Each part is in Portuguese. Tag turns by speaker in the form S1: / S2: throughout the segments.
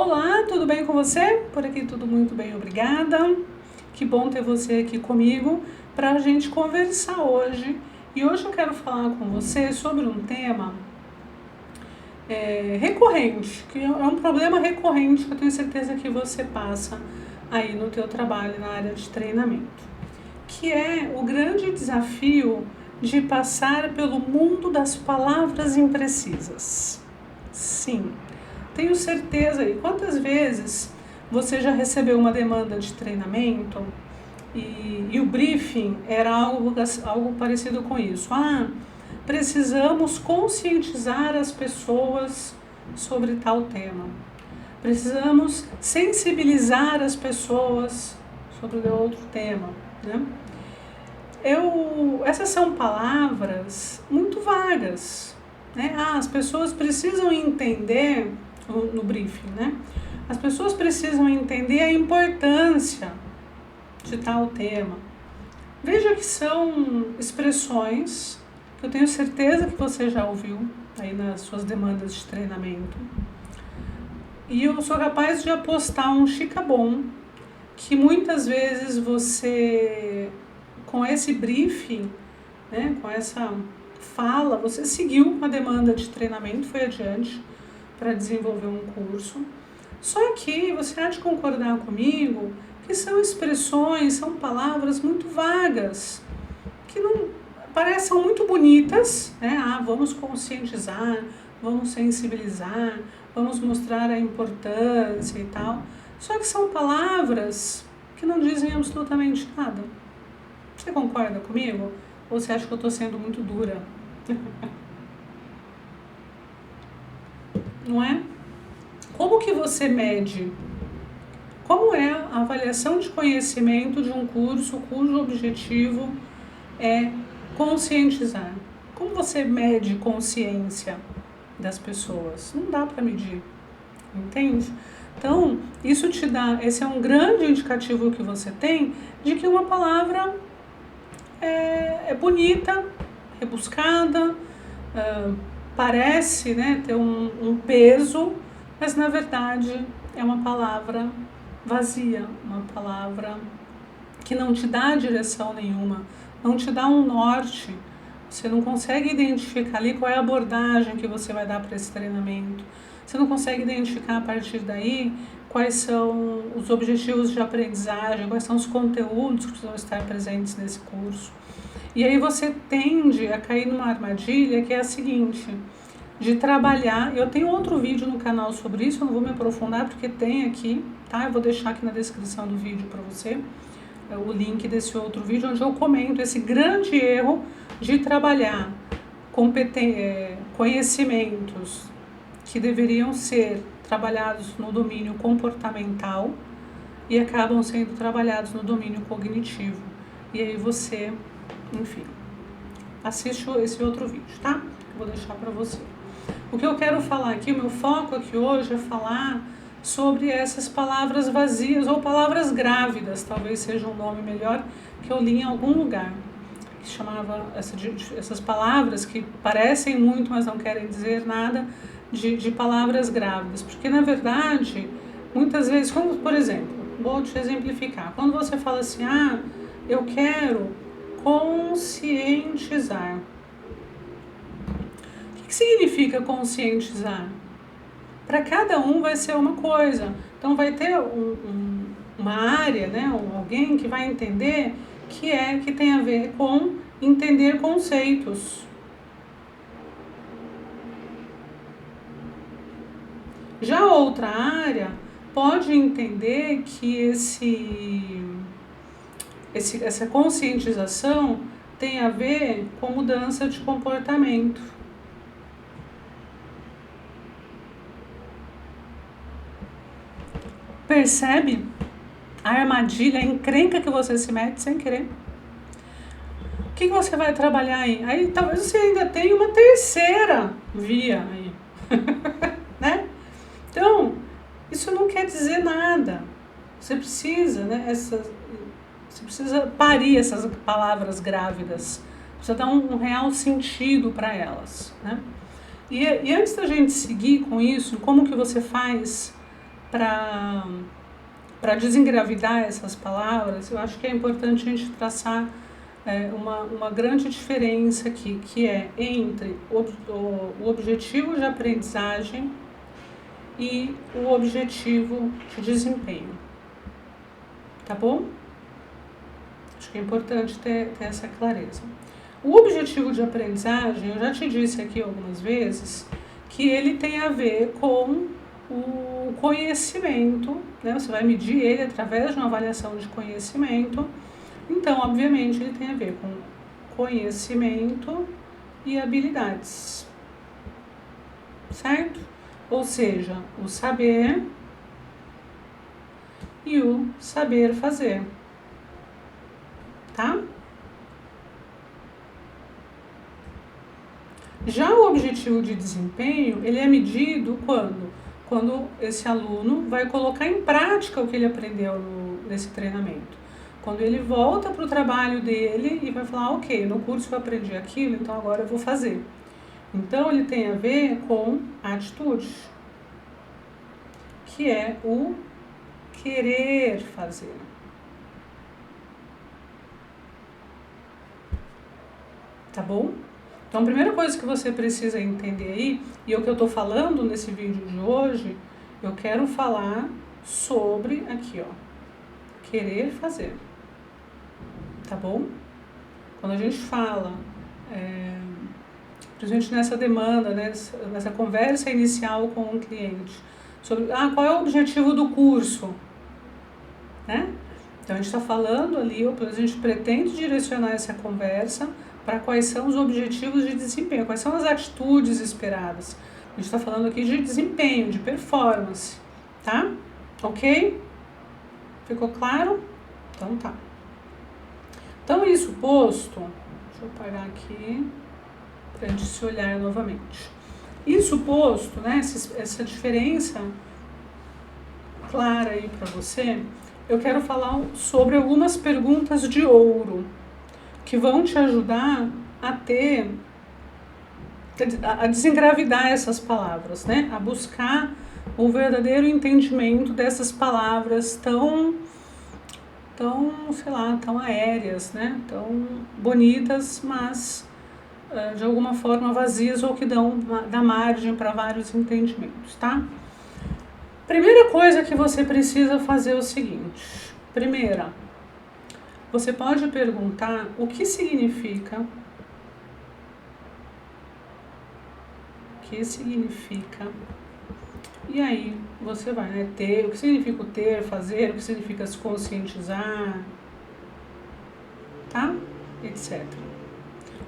S1: Olá, tudo bem com você? Por aqui tudo muito bem, obrigada. Que bom ter você aqui comigo para a gente conversar hoje. E hoje eu quero falar com você sobre um tema recorrente, que é um problema recorrente que eu tenho certeza que você passa aí no teu trabalho na área de treinamento, que é o grande desafio de passar pelo mundo das palavras imprecisas. Sim. Tenho certeza aí. Quantas vezes você já recebeu uma demanda de treinamento e o briefing era algo parecido com isso? Precisamos conscientizar as pessoas sobre tal tema. Precisamos sensibilizar as pessoas sobre outro tema, né? Essas são palavras muito vagas, né? As pessoas precisam entender no briefing, né? As pessoas precisam entender a importância de tal tema. Veja que são expressões que eu tenho certeza que você já ouviu aí nas suas demandas de treinamento. E eu sou capaz de apostar um chicabom que muitas vezes você, com esse briefing, né, com essa fala, você seguiu uma demanda de treinamento, foi adiante para desenvolver um curso. Só que você há de concordar comigo que são expressões, são palavras muito vagas, que não parecem muito bonitas, né? Vamos conscientizar, vamos sensibilizar, vamos mostrar a importância e tal. Só que são palavras que não dizem absolutamente nada. Você concorda comigo? Ou você acha que eu estou sendo muito dura? Não é? Como que você mede? Como é a avaliação de conhecimento de um curso cujo objetivo é conscientizar? Como você mede consciência das pessoas? Não dá para medir, entende? Então, isso te dá, esse é um grande indicativo que você tem de que uma palavra é bonita, rebuscada, parece, né, ter um peso, mas na verdade é uma palavra vazia, uma palavra que não te dá direção nenhuma, não te dá um norte. Você não consegue identificar ali qual é a abordagem que você vai dar para esse treinamento. Você não consegue identificar a partir daí quais são os objetivos de aprendizagem, quais são os conteúdos que precisam estar presentes nesse curso. E aí você tende a cair numa armadilha que é a seguinte, de trabalhar. Eu tenho outro vídeo no canal sobre isso, eu não vou me aprofundar porque tem aqui, tá? Eu vou deixar aqui na descrição do vídeo para você o link desse outro vídeo, onde eu comento esse grande erro de trabalhar conhecimentos que deveriam ser trabalhados no domínio comportamental e acabam sendo trabalhados no domínio cognitivo. E aí você, enfim, assiste esse outro vídeo, tá? Eu vou deixar para você. O que eu quero falar aqui, o meu foco aqui hoje é falar sobre essas palavras vazias ou palavras grávidas, talvez seja um nome melhor, que eu li em algum lugar, que chamava essas palavras que parecem muito, mas não querem dizer nada, de palavras grávidas. Porque, na verdade, muitas vezes, como, por exemplo, vou te exemplificar, quando você fala assim, eu quero conscientizar. O que significa conscientizar? Para cada um vai ser uma coisa. Então vai ter uma área, né, alguém que vai entender que tem a ver com entender conceitos. Já outra área pode entender que essa conscientização tem a ver com mudança de comportamento. Percebe a armadilha, a encrenca que você se mete sem querer? O que você vai trabalhar aí? Aí talvez você ainda tenha uma terceira via aí, né? Então, isso não quer dizer nada. Você precisa, né? Você precisa parir essas palavras grávidas. Precisa dar um real sentido para elas, né? E antes da gente seguir com isso, como que você faz para desengravidar essas palavras, eu acho que é importante a gente traçar uma grande diferença aqui, que é entre o objetivo de aprendizagem e o objetivo de desempenho. Tá bom? Acho que é importante ter essa clareza. O objetivo de aprendizagem, eu já te disse aqui algumas vezes, que ele tem a ver com o conhecimento, né? Você vai medir ele através de uma avaliação de conhecimento. Então, obviamente, ele tem a ver com conhecimento e habilidades, certo? Ou seja, o saber e o saber fazer, tá? Já o objetivo de desempenho, ele é medido quando esse aluno vai colocar em prática o que ele aprendeu nesse treinamento. Quando ele volta para o trabalho dele e vai falar, ok, no curso eu aprendi aquilo, então agora eu vou fazer. Então, ele tem a ver com a atitude, que é o querer fazer. Tá bom? Então, a primeira coisa que você precisa entender aí, e o que eu estou falando nesse vídeo de hoje, eu quero falar sobre, aqui ó, querer fazer. Tá bom? Quando a gente fala, principalmente nessa demanda, né, nessa conversa inicial com o cliente, sobre qual é o objetivo do curso, né? Então, a gente está falando ali, ou a gente pretende direcionar essa conversa para quais são os objetivos de desempenho, quais são as atitudes esperadas. A gente está falando aqui de desempenho, de performance, tá? Ok? Ficou claro? Então tá. Então, isso posto, deixa eu apagar aqui para a gente se olhar novamente. Isso posto, né, essa diferença clara aí para você, eu quero falar sobre algumas perguntas de ouro que vão te ajudar a desengravidar essas palavras, né? A buscar o verdadeiro entendimento dessas palavras tão, sei lá, tão aéreas, né? Tão bonitas, mas de alguma forma vazias ou que dá margem para vários entendimentos, tá? Primeira coisa que você precisa fazer é o seguinte. Primeira, você pode perguntar o que significa e aí você vai, né, ter, o que significa o ter, fazer, o que significa se conscientizar, tá? Etc.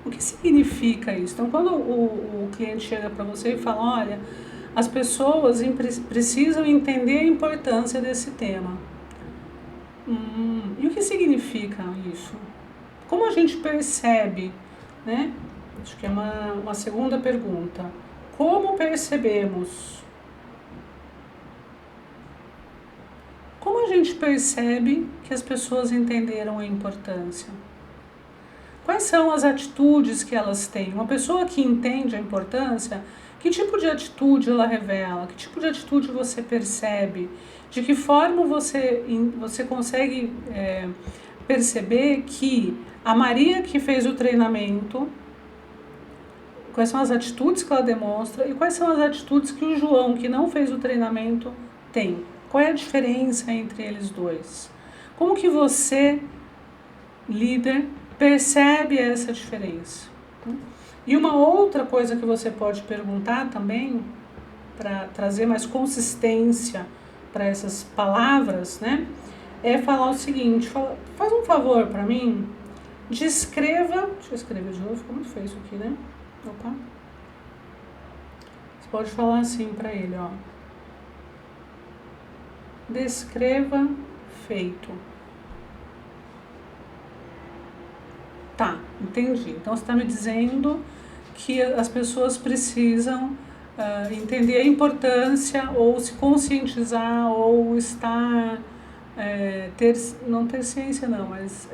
S1: O que significa isso? Então, quando o cliente chega para você e fala, olha, as pessoas precisam entender a importância desse tema. E o que significa isso? Como a gente percebe, né? Acho que é uma segunda pergunta. Como percebemos? Como a gente percebe que as pessoas entenderam a importância? Quais são as atitudes que elas têm? Uma pessoa que entende a importância, que tipo de atitude ela revela? Que tipo de atitude você percebe? De que forma você consegue perceber que a Maria que fez o treinamento, quais são as atitudes que ela demonstra e quais são as atitudes que o João, que não fez o treinamento, tem? Qual é a diferença entre eles dois? Como que você, líder, percebe essa diferença? E uma outra coisa que você pode perguntar também, para trazer mais consistência para essas palavras, né? É falar o seguinte, faz um favor para mim, descreva, deixa eu escrever de novo, ficou muito feio isso aqui, né? Opa. Você pode falar assim para ele, ó. Descreva feito. Tá, entendi. Então, você está me dizendo que as pessoas precisam entender a importância ou se conscientizar ou estar, não ter ciência não, mas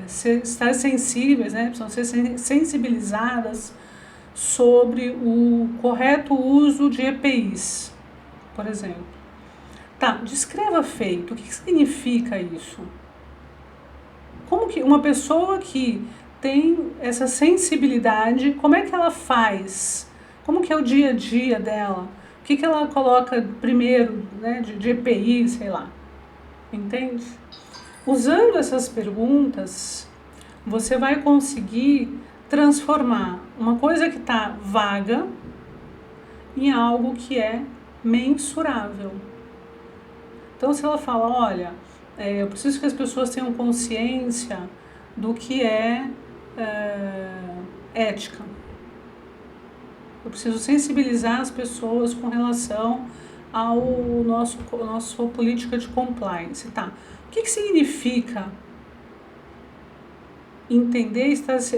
S1: estar sensíveis, né? Precisam ser sensibilizadas sobre o correto uso de EPIs, por exemplo. Tá, descreva feito. O que significa isso? Como que uma pessoa que tem essa sensibilidade, como é que ela faz? Como que é o dia a dia dela? O que ela coloca primeiro, né, de EPI, sei lá. Entende? Usando essas perguntas, você vai conseguir transformar uma coisa que está vaga em algo que é mensurável. Então, se ela fala, olha, eu preciso que as pessoas tenham consciência do que é ética. Eu preciso sensibilizar as pessoas com relação ao nosso política de compliance. Tá. O que significa entender,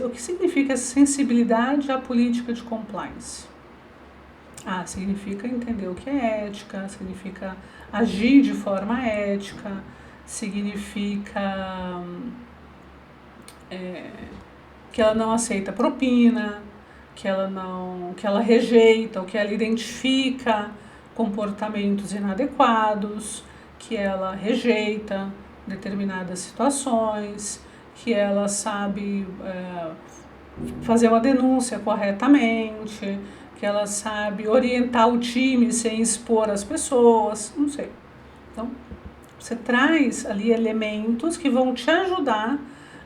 S1: o que significa sensibilidade à política de compliance? Significa entender o que é ética, significa agir de forma ética, significa que ela não aceita propina, que ela rejeita, ou que ela identifica comportamentos inadequados, que ela rejeita determinadas situações, que ela sabe fazer uma denúncia corretamente, que ela sabe orientar o time sem expor as pessoas, não sei. Então, você traz ali elementos que vão te ajudar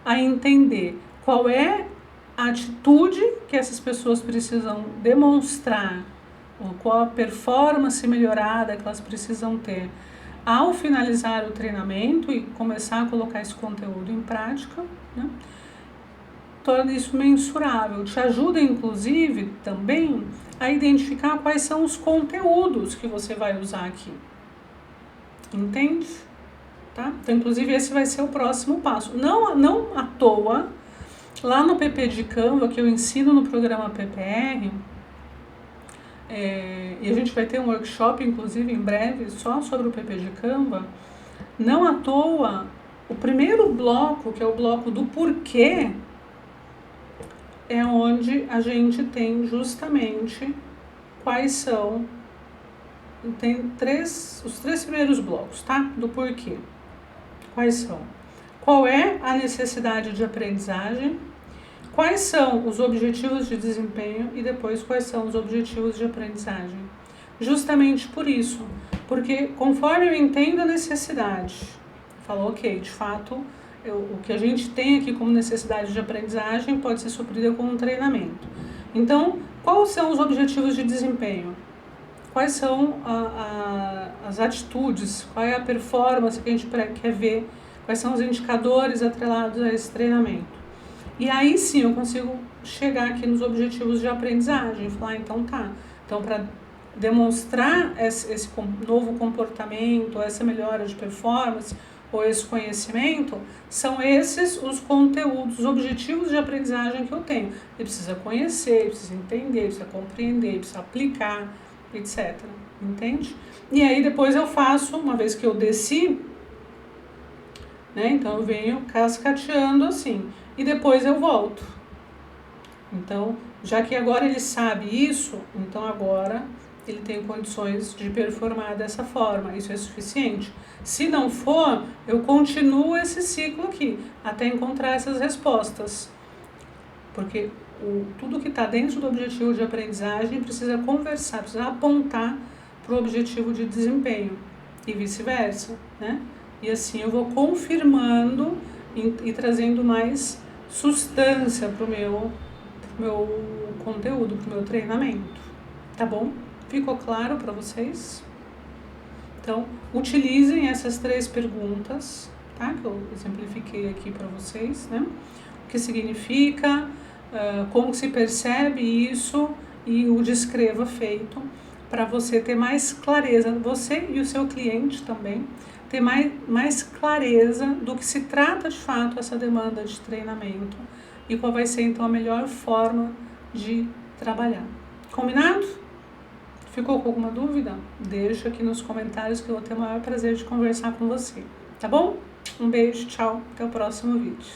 S1: a entender qual é a atitude que essas pessoas precisam demonstrar, ou qual a performance melhorada que elas precisam ter ao finalizar o treinamento e começar a colocar esse conteúdo em prática, né? Torna isso mensurável, te ajuda inclusive também a identificar quais são os conteúdos que você vai usar aqui, entende? Tá? Então, inclusive esse vai ser o próximo passo, não à toa, lá no PP de Canva, que eu ensino no programa PPR, e a gente vai ter um workshop inclusive em breve só sobre o PP de Canva, não à toa, o primeiro bloco, que é o bloco do porquê, é onde a gente tem justamente quais são, tem os três primeiros blocos, tá? Do porquê. Quais são? Qual é a necessidade de aprendizagem? Quais são os objetivos de desempenho? E depois, quais são os objetivos de aprendizagem? Justamente por isso, porque conforme eu entendo a necessidade, falo, ok, de fato, o que a gente tem aqui como necessidade de aprendizagem pode ser suprida com um treinamento. Então, quais são os objetivos de desempenho? Quais são as atitudes? Qual é a performance que a gente quer ver? Quais são os indicadores atrelados a esse treinamento? E aí sim eu consigo chegar aqui nos objetivos de aprendizagem e falar, então tá. Então, para demonstrar esse novo comportamento, essa melhora de performance, ou esse conhecimento, são esses os conteúdos, os objetivos de aprendizagem que eu tenho. Ele precisa conhecer, ele precisa entender, ele precisa compreender, ele precisa aplicar, etc. Entende? E aí depois eu faço, uma vez que eu desci, né, então eu venho cascateando assim, e depois eu volto. Então, já que agora ele sabe isso, então agora ele tem condições de performar dessa forma, isso é suficiente. Se não for, eu continuo esse ciclo aqui, até encontrar essas respostas. Porque tudo que está dentro do objetivo de aprendizagem precisa conversar, precisa apontar para o objetivo de desempenho, e vice-versa, né? E assim eu vou confirmando e trazendo mais substância para o meu conteúdo, para o meu treinamento, tá bom? Ficou claro para vocês? Então, utilizem essas 3 perguntas, tá? Que eu exemplifiquei aqui para vocês, né? O que significa, como se percebe isso e o descreva feito, para você ter mais clareza, você e o seu cliente também, ter mais clareza do que se trata de fato essa demanda de treinamento e qual vai ser então a melhor forma de trabalhar. Combinado? Ficou com alguma dúvida? Deixa aqui nos comentários que eu vou ter o maior prazer de conversar com você, tá bom? Um beijo, tchau, até o próximo vídeo.